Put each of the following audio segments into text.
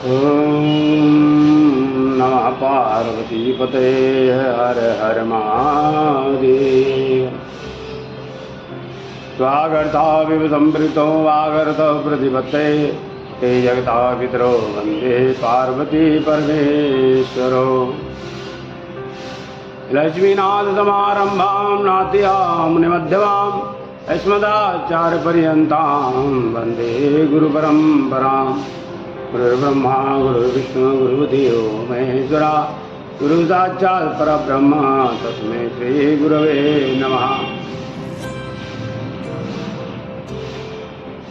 ओम नमः पार्वतीपते हर हर महादेव। स्वागर्ताविव संवृतो वागर्त प्रतिपत्ते ते जगता पितरो वंदे पार्वती परमेश्वरो। लक्ष्मीनाथ समारंभां नाट्यां मुनिमध्यमाम् अस्मदाचार्यपर्यन्तां वन्दे गुरुपरम्पराम्। गुरुर्ब्रह्मा गुरुर्विष्णु गुरुदेवो महेश्वरा गुरु साक्षात् परब्रह्म तस्मै श्री गुरवे नमः।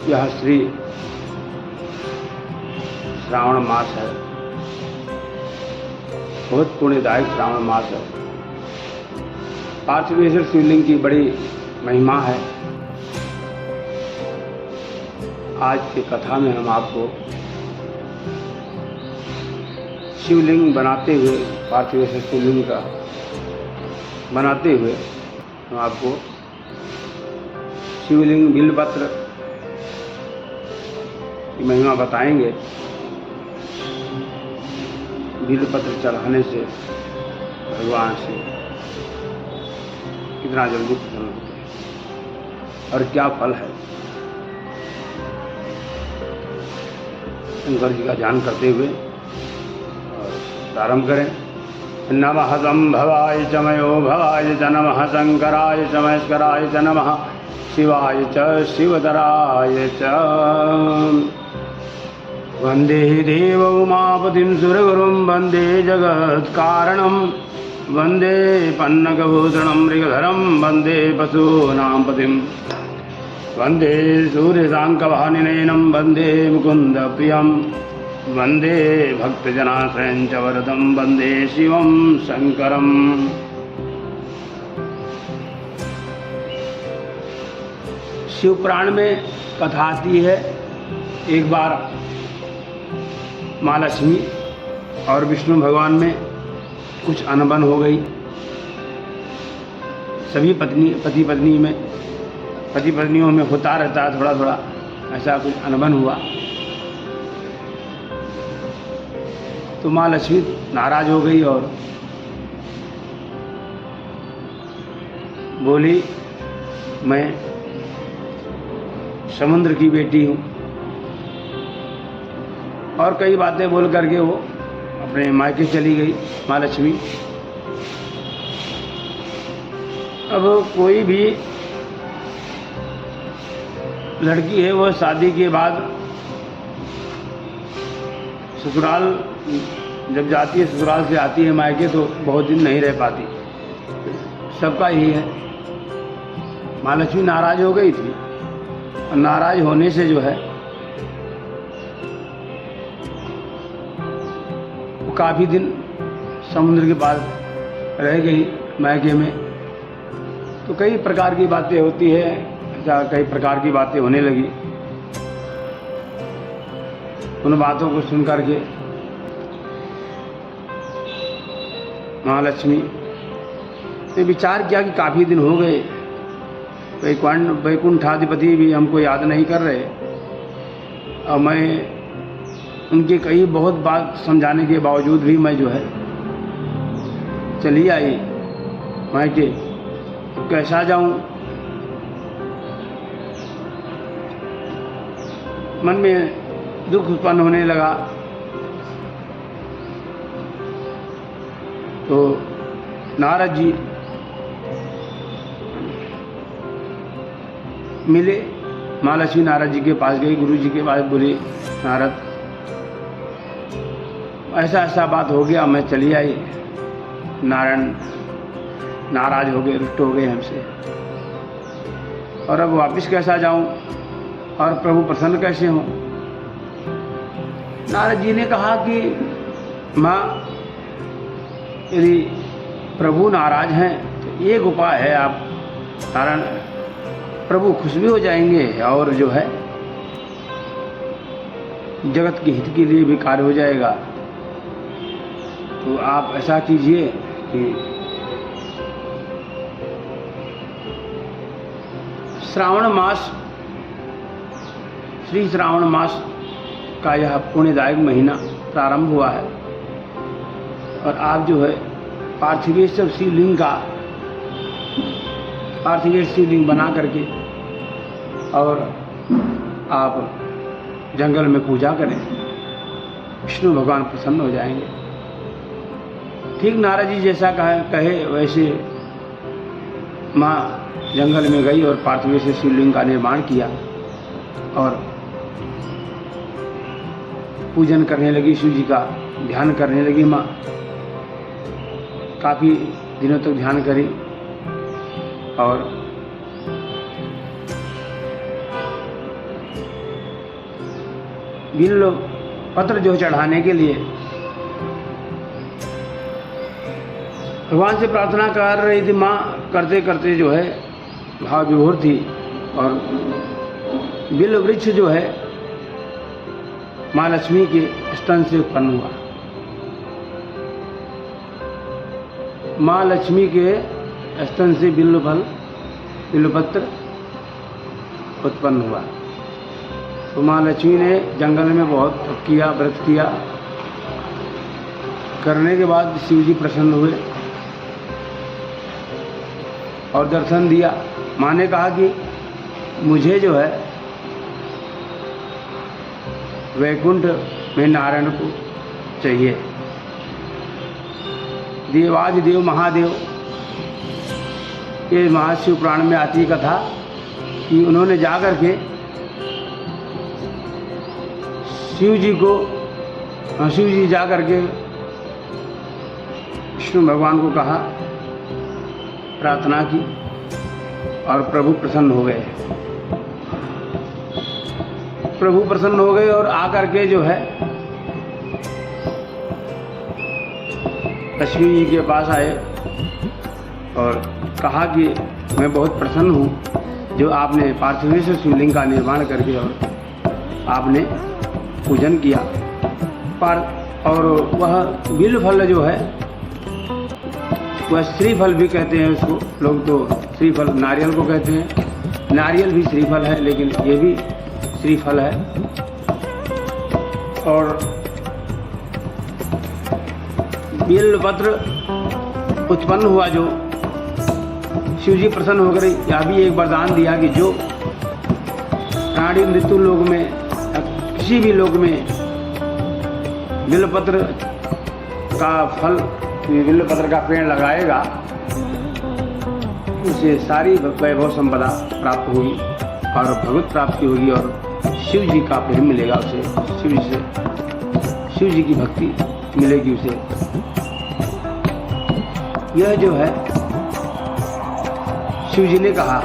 यह श्री श्रावण मास है, बहुत पुण्यदायक श्रावण मास है। पार्थिवेश्वर शिवलिंग की बड़ी महिमा है। आज की कथा में हम आपको शिवलिंग बनाते हुए, पार्थिवेश्वर शिवलिंग का बनाते हुए हम आपको शिवलिंग बिल्वपत्र की महिमा बताएंगे। बिल्वपत्र चढ़ाने से भगवान से कितना जल्दी प्रसन्न होते हैं और क्या फल है, शंकर जी का ध्यान करते हुए प्रारंभ करें। नमः संभवाय च मयो भवाय च नमः शंकराय च महेश्वराय च नमः शिवाय च शिवतराय च। वंदे देव उमापतिं सुरगुरुं वंदे जगत्कारणं वंदे पन्नगभूषणं मृगधरं वंदे पशूनां पतिं वंदे सूर्यशाङ्खवाहननयनं वंदे मुकुन्दप्रियं वंदे भक्तजनाश्रयं च वरदं वंदे शिवं शंकरम्। शिवपुराण में कथा आती है, एक बार माँ लक्ष्मी और विष्णु भगवान में कुछ अनबन हो गई। सभी पति पत्नियों में होता रहता है, थोड़ा थोड़ा ऐसा कुछ अनबन हुआ तो माँ लक्ष्मी नाराज हो गई और बोली, मैं समुद्र की बेटी हूँ, और कई बातें बोल करके वो अपने मायके चली गई माँ लक्ष्मी। अब कोई भी लड़की है वो शादी के बाद ससुराल जब जाती है, ससुराल से आती है मायके तो बहुत दिन नहीं रह पाती, सबका यही है। माँ लक्ष्मी नाराज हो गई थी और नाराज होने से जो है वो काफ़ी दिन समुद्र के पास रह गई मायके में। तो कई प्रकार की बातें होती है, ऐसा कई प्रकार की बातें होने लगी। उन बातों को सुन करके महालक्ष्मी ने विचार किया कि काफ़ी दिन हो गए, वैकुंठाधिपति भी हमको याद नहीं कर रहे, और मैं उनके कई बहुत बात समझाने के बावजूद भी मैं जो है चली आई मायके, तो कैसा जाऊं। मन में दुख उत्पन्न होने लगा। तो नारद जी मिले, माँ लक्ष्मी नारद जी के पास गई, गुरु जी के पास बोली, नारद ऐसा ऐसा बात हो गया, मैं चली आई। नारायण नाराज हो गए, रुष्ट हो गए हमसे, और अब वापस कैसा जाऊं और प्रभु प्रसन्न कैसे हों। नारद जी ने कहा कि माँ, यदि प्रभु नाराज हैं तो एक उपाय है, आप कारण प्रभु खुश भी हो जाएंगे और जो है जगत के हित के लिए भी कार्य हो जाएगा। तो आप ऐसा कीजिए कि श्रावण मास, श्री श्रावण मास का यह पुण्यदायक महीना प्रारंभ हुआ है और आप जो है पार्थिवेश्वर शिवलिंग बना करके और आप जंगल में पूजा करें, विष्णु भगवान प्रसन्न हो जाएंगे। ठीक नारद जी जैसा कहे वैसे माँ जंगल में गई और पार्थिवेश्वर शिवलिंग का निर्माण किया और पूजन करने लगी, शिव जी का ध्यान करने लगी। माँ काफ़ी दिनों तक ध्यान करी और बिल्व पत्र जो चढ़ाने के लिए भगवान से प्रार्थना कर रही थी। माँ करते करते जो है भाव विभोर थी और बिल्व वृक्ष जो है माँ लक्ष्मी के स्तन से उत्पन्न हुआ। माँ लक्ष्मी के स्तन से बिल्वपत्र उत्पन्न हुआ। तो माँ लक्ष्मी ने जंगल में बहुत तप किया, व्रत किया। करने के बाद शिव जी प्रसन्न हुए और दर्शन दिया। माँ ने कहा कि मुझे जो है वैकुंठ में नारायण को चाहिए। देवाधिदेव महादेव, ये महाशिव पुराण में आती कथा कि उन्होंने जाकर के शिव जी जाकर के विष्णु भगवान को कहा, प्रार्थना की और प्रभु प्रसन्न हो गए। प्रभु प्रसन्न हो गए और आकर के जो है लक्ष्मी जी के पास आए और कहा कि मैं बहुत प्रसन्न हूँ जो आपने पार्थिवेश्वर शिवलिंग का निर्माण करके और आपने पूजन किया। और वह बिल्व फल जो है वह श्रीफल भी कहते हैं उसको, लोग तो श्रीफल नारियल को कहते हैं। नारियल भी श्रीफल है, लेकिन ये भी श्रीफल है। और बिल्वपत्र उत्पन्न हुआ जो शिव जी प्रसन्न होकर यह भी एक वरदान दिया कि जो प्राणी मृत्यु लोक में या किसी भी लोक में बिल्वपत्र का फल, बिल्वपत्र का पेड़ लगाएगा उसे सारी वैभव संपदा प्राप्त होगी और भगवत प्राप्ति होगी और शिव जी का प्रेम मिलेगा उसे, शिव जी की भक्ति मिलेगी उसे। यह जो है शिव जी ने कहा।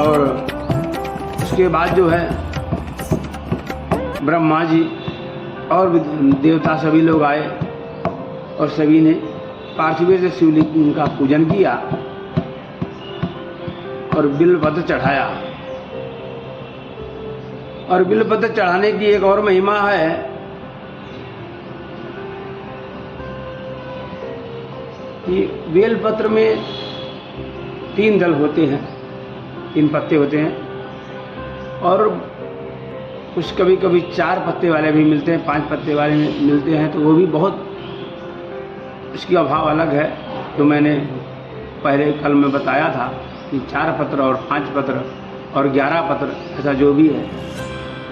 और उसके बाद जो है ब्रह्मा जी और देवता सभी लोग आए और सभी ने पार्थिवेश्वर शिवलिंग का पूजन किया और बिल्वपत्र चढ़ाया। और बिल्वपत्र चढ़ाने की एक और महिमा है कि बेलपत्र में 3 दल होते हैं, 3 पत्ते होते हैं और कुछ कभी कभी 4 पत्ते वाले भी मिलते हैं, 5 पत्ते वाले मिलते हैं। तो वो भी बहुत उसकी अभाव अलग है। तो मैंने पहले कल में बताया था कि 4 पत्र और 5 पत्र और 11 पत्र ऐसा जो भी है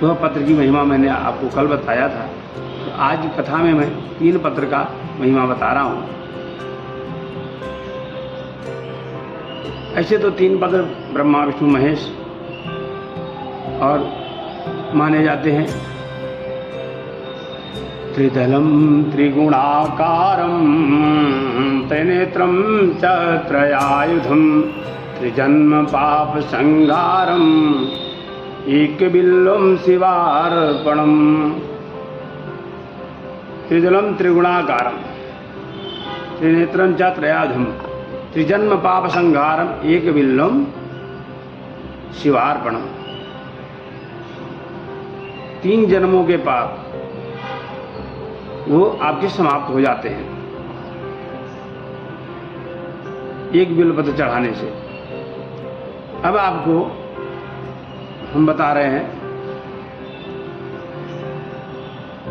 वह पत्र की महिमा मैंने आपको कल बताया था। तो आज की कथा में मैं 3 पत्र का महिमा बता रहा हूँ। ऐसे तो 3 पत्र ब्रह्मा विष्णु महेश और माने जाते हैं। त्रिदलम त्रिगुणाकारम त्रिनेत्रम च त्रयायुधम त्रिजन्म पाप संहारम एकबिल्वम शिवार्पणम। त्रिदलम त्रिगुणाकारम त्रिनेत्रम च त्रयायुधम त्रिजन्म पाप संहारम एकबिल्वम शिवार्पणम। 3 जन्मों के पाप वो आपके समाप्त हो जाते हैं एक बिल्वपत्र चढ़ाने से। अब आपको हम बता रहे हैं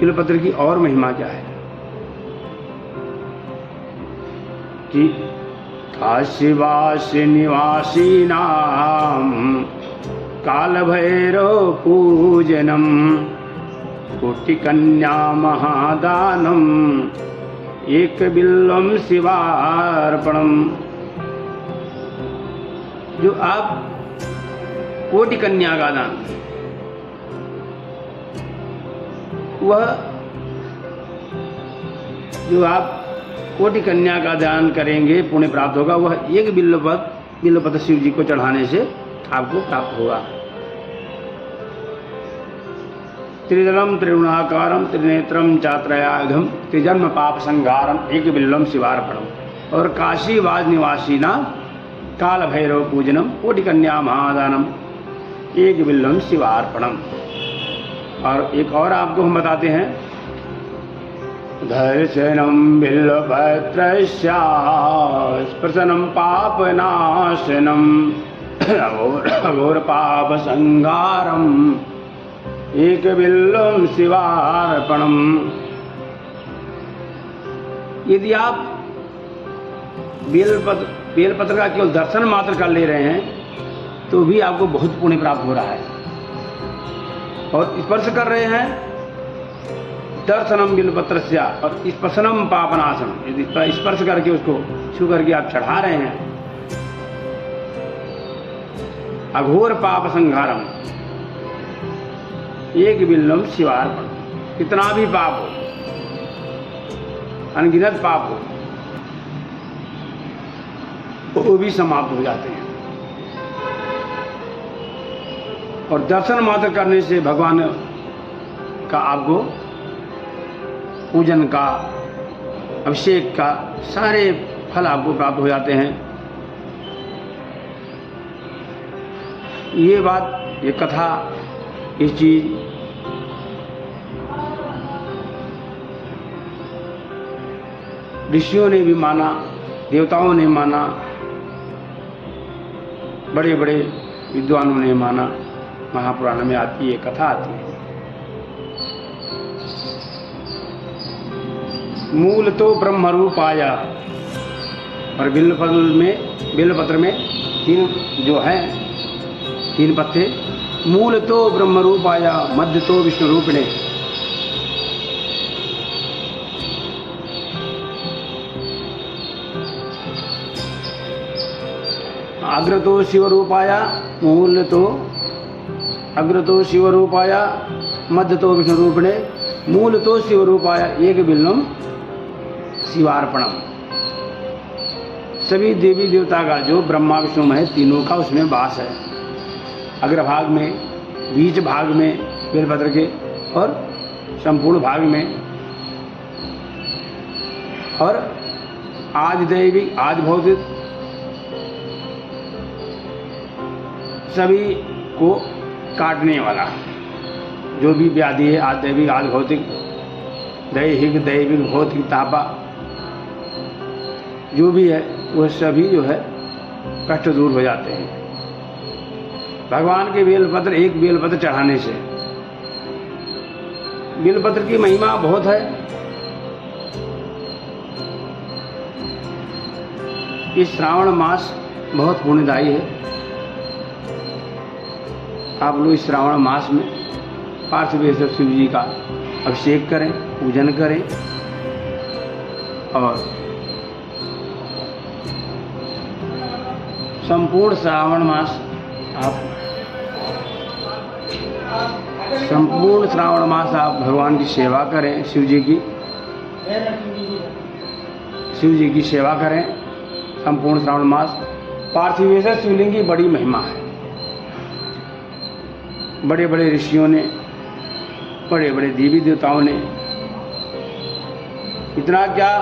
बिल्वपत्र की और महिमा क्या है कि काशीवासी निवासी नाम काल भैरव पूजनम कोटि कन्या महादानम एक बिल्वम शिवार्पणम। जो आप कोटि कन्या का दान, वह जो आप कोटि कन्या का दान करेंगे पुण्य प्राप्त होगा, वह एक बिल्वपत्र शिव जी को चढ़ाने से आपको प्राप्त होगा। त्रिदलम त्रिगुणाकारम त्रिनेत्रम चात्रयाघम त्रिजन्म पाप संहारम एक बिल्वम शिवार्पणम। और काशीवास निवासी ना काल भैरव पूजनम कोटि कन्या महादानम एक बिल्वम शिवार्पणम। और एक और आपको हम बताते हैं, दर्शनम बिल्वपत्रस्य स्पर्शनम पापनाशनम अघोर पाप संहारम एक बिल्वम शिवार्पणम। यदि आप बेलपत्र का केवल दर्शन मात्र कर ले रहे हैं तो भी आपको बहुत पुण्य प्राप्त हो रहा है। और स्पर्श कर रहे हैं दर्शनम बिल्वपत्रस्य और स्पर्शनम पापनाशनम, यदि स्पर्श करके उसको छू करके आप चढ़ा रहे हैं, अघोर पाप संहारम एक बिल्वम शिवार्पण। कितना भी पाप हो, अनगिनत पाप हो, वो भी समाप्त हो जाते हैं। और दर्शन मात्र करने से भगवान का आपको पूजन का, अभिषेक का सारे फल आपको प्राप्त हो जाते हैं। ये बात, ये कथा, ये चीज ऋषियों ने भी माना, देवताओं ने माना, बड़े बड़े विद्वानों ने माना। महापुराण में आती ये कथा आती है। मूल तो ब्रह्म रूप आया। और बिल्वपत्र में तीन जो है, तीन पत्ते, मूल तो ब्रह्म रूप आया, मध्य तो विष्णु रूप ने, अग्र तो शिव रूपाया, मूल तो अग्र तो शिव रूपाया, मध्य तो विष्णु रूप ने, मूल तो शिव रूपाया एक बिल्वम शिवार्पणम। सभी देवी देवता का जो ब्रह्मा विष्णु महेश तीनों का उसमें वास है। अग्रभाग में, बीच भाग में बेलपत्र के, और संपूर्ण भाग में। और आज दैविक आज भौतिक सभी को काटने वाला जो भी व्याधि है, आज दैविक आज भौतिक, दैविक भौतिक तापा जो भी है, वह सभी जो है कष्ट दूर हो जाते हैं भगवान के बेलपत्र, एक बेलपत्र चढ़ाने से। बेलपत्र की महिमा बहुत है। इस श्रावण मास बहुत पुण्यदायी है। आप लोग इस श्रावण मास में पार्थिवेश्वर शिव जी का अभिषेक करें, पूजन करें। और संपूर्ण श्रावण मास आप भगवान की सेवा करें, शिव जी की सेवा करें। संपूर्ण श्रावण मास पार्थिवेश्वर शिवलिंग की बड़ी महिमा है। बड़े बड़े ऋषियों ने, बड़े बड़े देवी देवताओं ने, इतना क्या,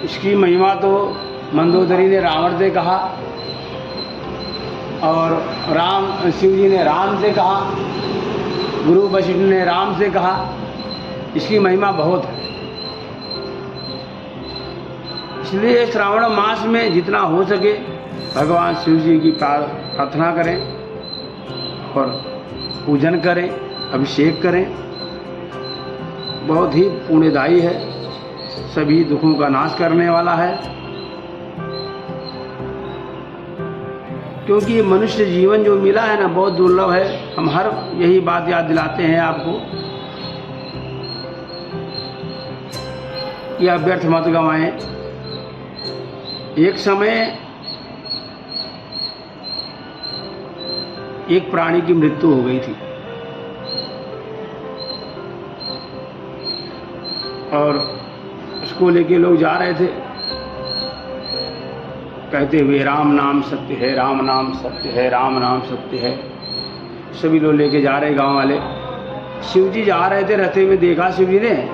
इसकी महिमा तो मंदोदरी ने रावण से कहा, और शिव जी ने राम से कहा, गुरु वशिष्ठ ने राम से कहा। इसकी महिमा बहुत है। इसलिए श्रावण मास में जितना हो सके भगवान शिव जी की प्रार्थना करें और पूजन करें। अभिषेक करें। बहुत ही पुण्यदायी है, सभी दुखों का नाश करने वाला है। क्योंकि ये मनुष्य जीवन जो मिला है ना, बहुत दुर्लभ है। हम हर यही बात याद दिलाते हैं आपको, यह व्यर्थ मत गंवाएं। एक समय एक प्राणी की मृत्यु हो गई थी और उसको लेके लोग जा रहे थे कहते हुए, राम नाम सत्य है, राम नाम सत्य है, राम नाम सत्य है। सभी लोग लेके जा रहे गांव वाले। शिव जी जा रहे थे, रास्ते में देखा शिव जी ने,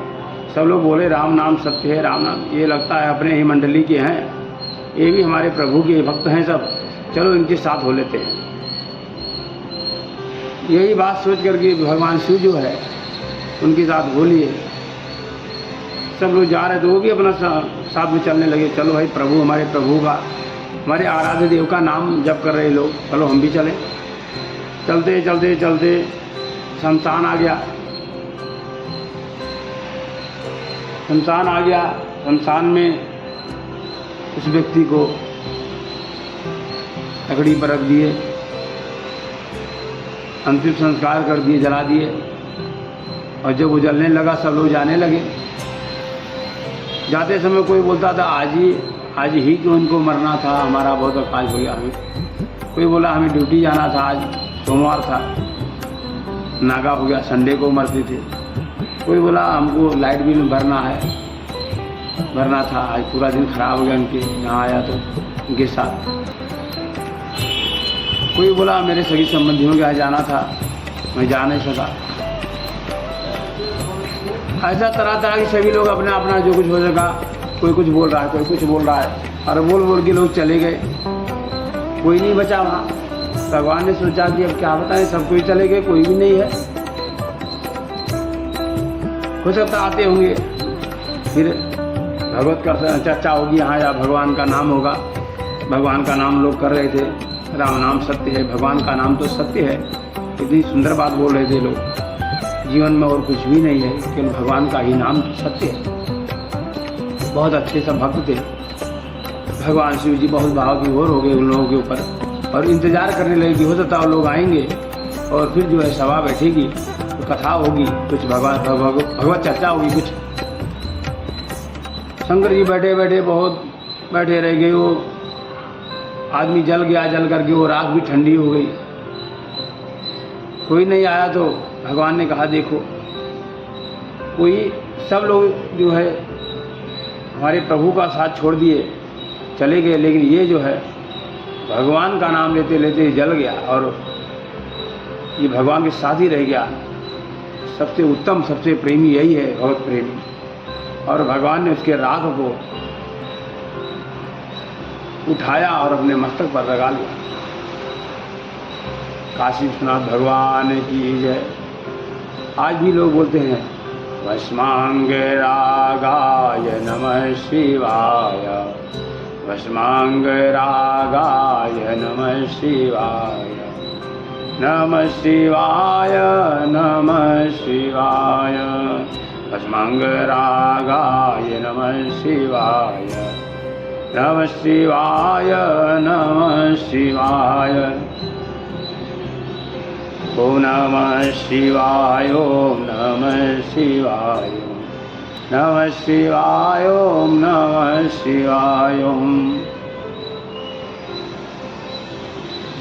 सब लोग बोले राम नाम सत्य है, राम नाम। ये लगता है अपने ही मंडली के हैं, ये भी हमारे प्रभु के भक्त हैं सब, चलो इनके साथ हो लेते हैं। यही बात सोच करके भगवान शिव जो है उनके साथ बोलिए। सब लोग जा रहे थे, वो भी अपना साथ में चलने लगे। चलो भाई, प्रभु हमारे प्रभु का, हमारे आराध्य देव का नाम जप कर रहे लोग, चलो हम भी चलें। चलते चलते चलते शमशान आ गया। शमशान आ गया। शमशान में उस व्यक्ति को लकड़ी पर रख दिए, अंतिम संस्कार कर दिए, जला दिए। और जब वो जलने लगा, सब लोग जाने लगे। जाते समय कोई बोलता था आज ही क्यों इनको मरना था, हमारा बहुत अकाल हो गया हमें। कोई बोला हमें ड्यूटी जाना था, आज सोमवार था, नागा हो गया, संडे को मरते थे। कोई बोला हमको लाइट बिल भरना था, आज पूरा दिन खराब हो गया उनके यहाँ आया तो उनके साथ। कोई बोला मेरे सभी संबंधियों के यहाँ जाना था, मैं जा नहीं सका। ऐसा तरह तरह के सभी लोग अपना अपना जो कुछ हो सका, कोई कुछ बोल रहा है, कोई कुछ बोल रहा है, और बोल बोल के लोग चले गए। कोई नहीं बचा वहाँ। भगवान ने सोचा कि अब क्या बताएं, सब कोई चले गए, कोई भी नहीं है। हो सकता आते होंगे, फिर भगवत का चर्चा होगी यहाँ, या भगवान का नाम होगा। भगवान का नाम लोग कर रहे थे, राम नाम सत्य है, भगवान का नाम तो सत्य है। इतनी सुंदर बात बोल रहे थे लोग। जीवन में और कुछ भी नहीं है, केवल भगवान का ही नाम सत्य है। बहुत अच्छे सब भक्त थे। भगवान शिव जी बहुत भाव विभोर हो गए उन लोगों के ऊपर, और इंतजार करने लगे कि हो सकता है लोग आएंगे और फिर जो है सभा बैठेगी, तो कथा होगी, कुछ भगवत चर्चा होगी कुछ। शंकर जी बैठे बैठे बहुत बैठे रह गए। वो आदमी जल गया, जल करके वो राख भी ठंडी हो गई। कोई नहीं आया तो भगवान ने कहा देखो, कोई सब लोग जो है हमारे प्रभु का साथ छोड़ दिए, चले गए, लेकिन ये जो है भगवान का नाम लेते लेते जल गया और ये भगवान के साथ ही रह गया। सबसे उत्तम, सबसे प्रेमी यही है, भगवत प्रेमी। और भगवान ने उसके राख को उठाया और अपने मस्तक पर लगा लिया। काशी विश्वनाथ भगवान की जय। आज भी लोग बोलते हैं भस्मांग रागाय नमः शिवाय, भस्मांग रागाय नमः शिवाय, नमः शिवाय, नमः शिवाय, भस्मांग रागाय नमः शिवाय, नमः शिवाय, नमः शिवाय, ओम नमः शिवाय, ओम नमः शिवाय, नमः शिवाय, ओम नमः शिवाय।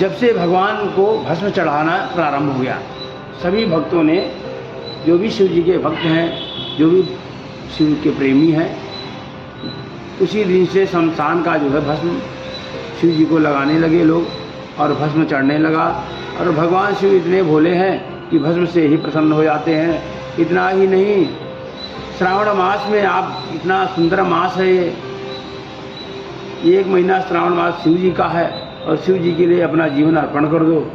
जब से भगवान को भस्म चढ़ाना प्रारंभ हो गया, सभी भक्तों ने, जो भी शिव जी के भक्त हैं, जो भी शिव के प्रेमी हैं, उसी दिन से शमशान का जो है भस्म शिव जी को लगाने लगे लोग, और भस्म चढ़ने लगा। और भगवान शिव इतने भोले हैं कि भस्म से ही प्रसन्न हो जाते हैं। इतना ही नहीं, श्रावण मास में आप, इतना सुंदर मास है ये, 1 महीना श्रावण मास शिव जी का है, और शिव जी के लिए अपना जीवन अर्पण कर दो,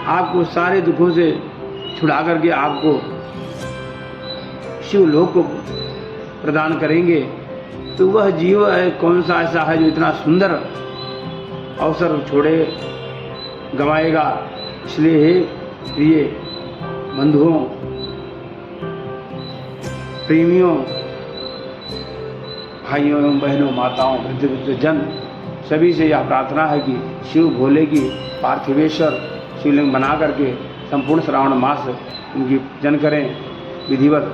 आपको सारे दुखों से छुड़ा करके आपको शिवलोक को प्रदान करेंगे। तो वह जीव है कौन सा ऐसा है जो इतना सुंदर अवसर छोड़े, गंवाएगा। इसलिए हे प्रिय, बंधुओं, प्रेमियों, भाइयों एवं बहनों, माताओं, वृद्ध जन सभी से यह प्रार्थना है कि शिव भोले की पार्थिवेश्वर शिवलिंग बना करके संपूर्ण श्रावण मास उनकी पूजन करें, विधिवत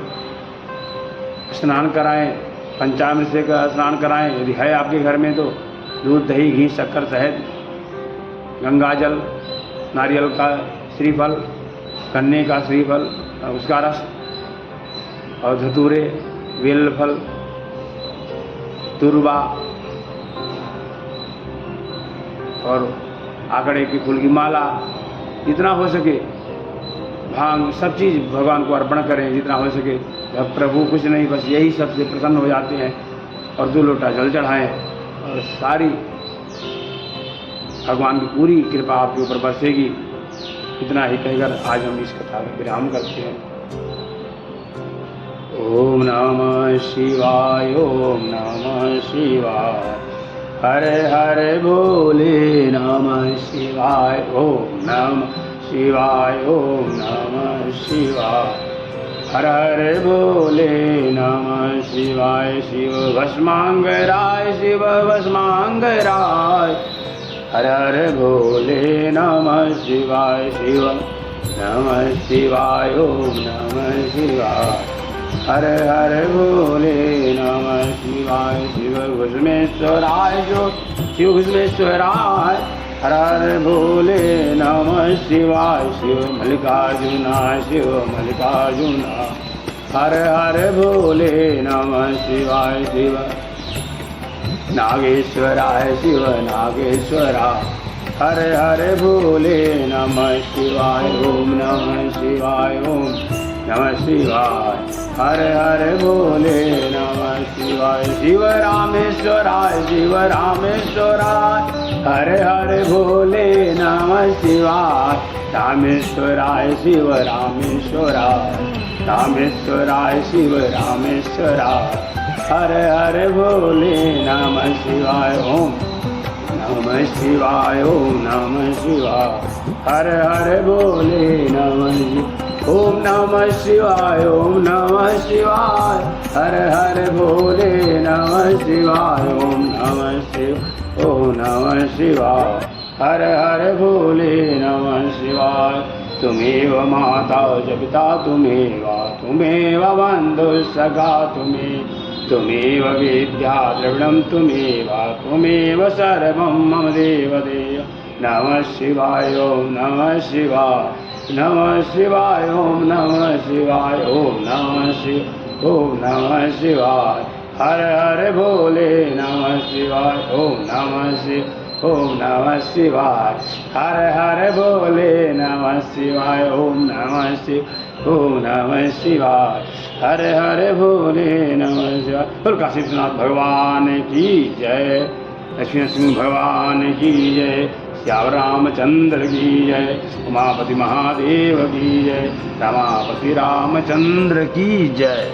स्नान कराएं, पंचामृत से का स्नान कराएं। यदि है आपके घर में तो दूध, दही, घी, शक्कर, शहद, गंगाजल, नारियल का श्रीफल, गन्ने का श्रीफल, उसका रस और धतूरे, बेल फल, तुरबा और आकड़े के फूल की माला, जितना हो सके भांग, सब चीज़ भगवान को अर्पण करें जितना हो सके। जब प्रभु कुछ नहीं, बस यही सबसे प्रसन्न हो जाते हैं। और 2 लोटा जल चढ़ाएं और सारी भगवान की पूरी कृपा आपके ऊपर बरसेगी। इतना ही कहकर आज हम इस कथा का विराम करते हैं। ओम नमः शिवाय, ओम नमः शिवाय, हर हर भोले नमः शिवाय, ओम नमः शिवाय, ओम नमः शिवाय, हर हर भोले नमः शिवाय। शिव भस्मांगराय, शिव भस्मांगराय, हर हर भोले नमः शिवाय, शिव नमः शिवाय, ओम नमः शिवाय, हर हर भोले नमः शिवाय। शिव घुसमेश्वराय, जो शिव घुसमेश्वराय, हर हर भोले नमः शिवाय। शिव मल्लिकार्जुनाय, शिव मल्लिकार्जुना, हर हर भोले नमः शिवाय। शिव नागेश्वराय, शिव नागेश्वरा, हर हर भोले नमः शिवाय। ओम नमः शिवाय, ओम नमः शिवाय, हर हर भोले नमः शिवाय। शिव रामेश्वराय, शिव रामेश्वराय, हर हर भोले नमः शिवाय। रामेश्वराय, शिव रामेश्वराय, रामेश्वराय, शिव रामेश्वराय, हर हर भोले नमः शिवाय। ओम नमः शिवाय, ओम नमः शिवाय, हर हर भोले नमः। ओम नमः शिवाय, ओम नमः शिवाय, हर हर भोले नमः शिवाय। ओम नमः शिवाय, ओम नमः शिवाय, हर हर भोले नमः शिवाय। तुमेव माता च पिता तुमेव, तुमेव बन्धु सखा तुमेव विद्या द्रविणं तुमेव, तुमेव सर्वं मम देवदेव। नमः शिवाय, ओम नमः शिवाय, नमः शिवाय, ओम नमः शिवाय, ओम नमः शिवाय, ओम नमः शिवाय, हर हर भोले नमः शिवाय। ओम नमः शिवाय, ओम नमः शिवाय, हर हर भोले नमः शिवाय। ओम नमः शिवाय, ओम नमः शिवाय, हर हर भोले नमः शिवाय। बोल काशी विश्वनाथ भगवान की जय, लक्ष्मी नरसिंह भगवान की जय, श्याम रामचंद्र की जय, उमापति महादेव की जय, रमापति रामचंद्र की जय।